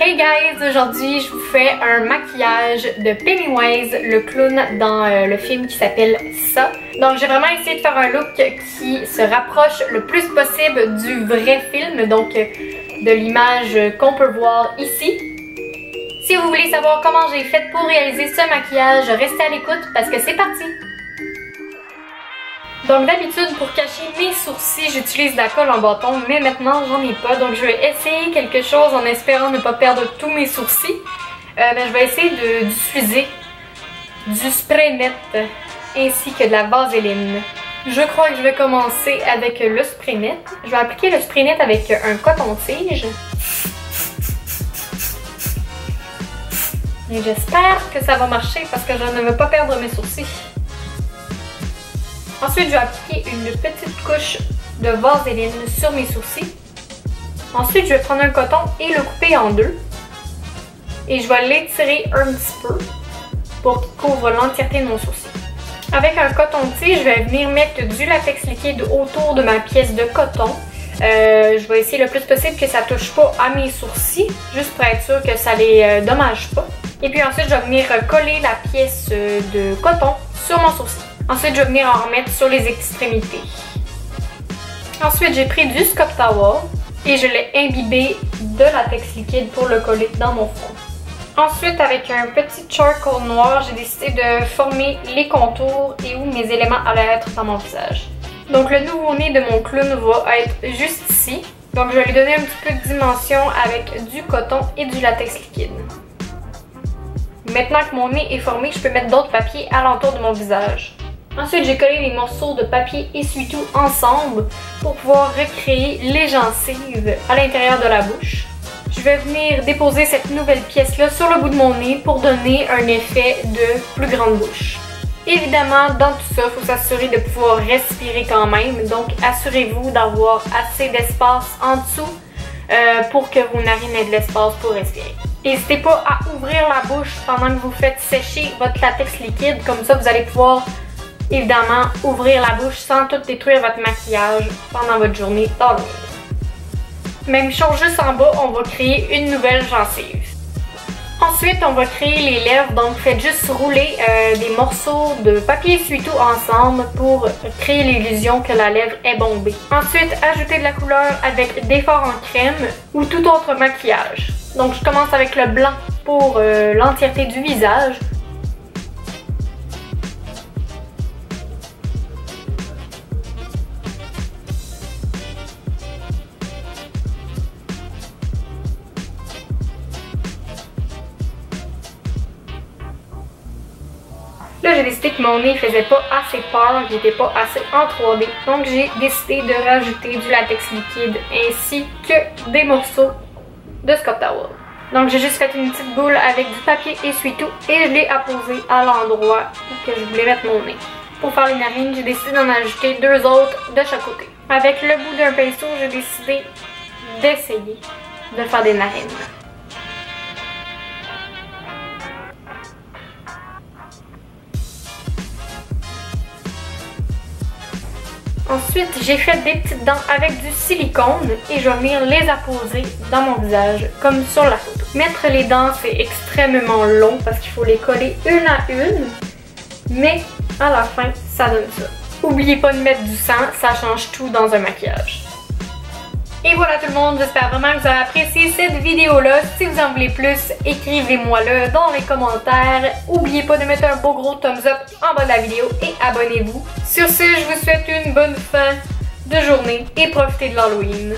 Hey guys! Aujourd'hui, je vous fais un maquillage de Pennywise, le clown dans le film qui s'appelle Ça. Donc j'ai vraiment essayé de faire un look qui se rapproche le plus possible du vrai film, donc de l'image qu'on peut voir ici. Si vous voulez savoir comment j'ai fait pour réaliser ce maquillage, restez à l'écoute parce que c'est parti! Donc d'habitude, pour cacher mes sourcils, j'utilise la colle en bâton, mais maintenant j'en ai pas. Donc je vais essayer quelque chose en espérant ne pas perdre tous mes sourcils. Je vais essayer d'utiliser du spray net ainsi que de la vaseline. Je crois que je vais commencer avec le spray net. Je vais appliquer le spray net avec un coton-tige. Et j'espère que ça va marcher parce que je ne veux pas perdre mes sourcils. Ensuite, je vais appliquer une petite couche de vaseline sur mes sourcils. Ensuite, je vais prendre un coton et le couper en deux. Et je vais l'étirer un petit peu pour qu'il couvre l'entièreté de mon sourcil. Avec un coton-tige, je vais venir mettre du latex liquide autour de ma pièce de coton. Je vais essayer le plus possible que ça ne touche pas à mes sourcils, juste pour être sûr que ça les dommage pas. Et puis ensuite, je vais venir coller la pièce de coton sur mon sourcil. Ensuite, je vais venir en remettre sur les extrémités. Ensuite, j'ai pris du Scott Towel et je l'ai imbibé de latex liquide pour le coller dans mon front. Ensuite, avec un petit charcoal noir, j'ai décidé de former les contours et où mes éléments allaient être dans mon visage. Donc, le nouveau-né de mon clown va être juste ici. Donc, je vais lui donner un petit peu de dimension avec du coton et du latex liquide. Maintenant que mon nez est formé, je peux mettre d'autres papiers alentour de mon visage. Ensuite, j'ai collé les morceaux de papier essuie-tout ensemble pour pouvoir recréer les gencives à l'intérieur de la bouche. Je vais venir déposer cette nouvelle pièce-là sur le bout de mon nez pour donner un effet de plus grande bouche. Évidemment, dans tout ça, il faut s'assurer de pouvoir respirer quand même. Donc, assurez-vous d'avoir assez d'espace en dessous pour que vos narines aient de l'espace pour respirer. N'hésitez pas à ouvrir la bouche pendant que vous faites sécher votre latex liquide. Comme ça, vous allez pouvoir évidemment ouvrir la bouche sans tout détruire votre maquillage pendant votre journée d'Halloween. Même chose juste en bas, on va créer une nouvelle gencive. Ensuite, on va créer les lèvres, donc faites juste rouler des morceaux de papier essuie-tout ensemble pour créer l'illusion que la lèvre est bombée. Ensuite, ajoutez de la couleur avec des fards en crème ou tout autre maquillage. Donc je commence avec le blanc pour l'entièreté du visage. Là, j'ai décidé que mon nez faisait pas assez peur, qu'il n'était pas assez en 3D. Donc, j'ai décidé de rajouter du latex liquide ainsi que des morceaux de Scott Towel. Donc, j'ai juste fait une petite boule avec du papier essuie-tout et je l'ai apposé à l'endroit où je voulais mettre mon nez. Pour faire les narines, j'ai décidé d'en ajouter deux autres de chaque côté. Avec le bout d'un pinceau, j'ai décidé d'essayer de faire des narines. Ensuite, j'ai fait des petites dents avec du silicone et je vais venir les apposer dans mon visage, comme sur la photo. Mettre les dents, c'est extrêmement long parce qu'il faut les coller une à une, mais à la fin, ça donne ça. N'oubliez pas de mettre du sang, ça change tout dans un maquillage. Et voilà tout le monde, j'espère vraiment que vous avez apprécié cette vidéo-là. Si vous en voulez plus, écrivez-moi-le dans les commentaires. N'oubliez pas de mettre un beau gros thumbs up en bas de la vidéo et abonnez-vous. Sur ce, je vous souhaite une bonne fin de journée et profitez de l'Halloween.